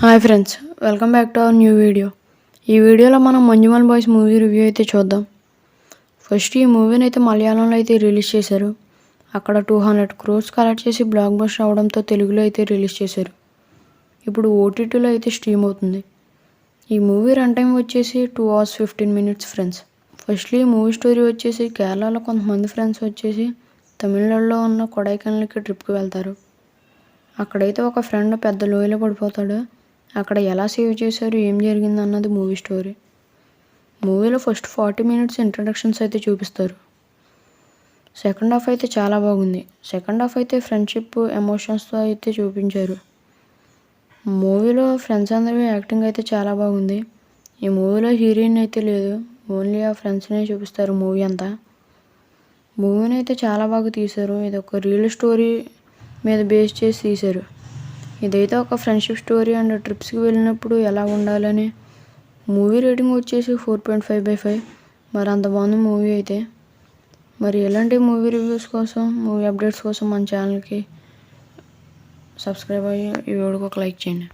Hi friends, welcome back to our new video. ఈ వీడియోలో మనం మంజుమల్ బాయ్స్ మూవీ రివ్యూ అయితే చూద్దాం. ఫస్ట్ ఈ మూవీని అయితే మలయాళంలో అయితే రిలీజ్ చేశారు. అక్కడ 200 crores కలెక్ట్ చేసి బ్లాక్ బస్టర్ అవడంతో తెలుగులో అయితే రిలీజ్ చేశారు. ఇప్పుడు ఓటీటీలో అయితే స్ట్రీమ్ అవుతుంది. ఈ మూవీ రన్ టైం వచ్చేసి 2 hours 15 minutes ఫ్రెండ్స్. ఫస్ట్లీ ఈ మూవీ స్టోరీ వచ్చేసి కేరళలో కొంతమంది ఫ్రెండ్స్ వచ్చేసి తమిళనాడులో ఉన్న కొడైకెనాల్కి ట్రిప్కి వెళ్తారు. అక్కడైతే ఒక ఫ్రెండ్ పెద్ద లోయలో పడిపోతాడు. అక్కడ ఎలా సేవ్ చేశారు, ఏం జరిగింది అన్నది మూవీ స్టోరీ. మూవీలో ఫస్ట్ 40 minutes ఇంట్రడక్షన్స్ అయితే చూపిస్తారు. సెకండ్ హాఫ్ అయితే చాలా బాగుంది. సెకండ్ హాఫ్ అయితే ఫ్రెండ్షిప్ ఎమోషన్స్తో అయితే చూపించారు. మూవీలో ఫ్రెండ్స్ అందరి యాక్టింగ్ అయితే చాలా బాగుంది. ఈ మూవీలో హీరోయిన్ అయితే లేదు, ఓన్లీ ఆ ఫ్రెండ్స్నే చూపిస్తారు మూవీ అంతా. మూవీని అయితే చాలా బాగా తీశారు. ఇది ఒక రియల్ స్టోరీ మీద బేస్ చేసి తీశారు. ఇదైతే ఒక ఫ్రెండ్షిప్ స్టోరీ అండ్ ట్రిప్స్కి వెళ్ళినప్పుడు ఎలా ఉండాలని. మూవీ రేటింగ్ వచ్చేసి 4.5/5. మరి అంత బాగుంది మూవీ అయితే. మరి ఎలాంటి మూవీ రివ్యూస్ కోసం, మూవీ అప్డేట్స్ కోసం మన ఛానల్కి సబ్స్క్రైబ్ అయ్యి ఈ వీడియోకి ఒక లైక్ చేయండి.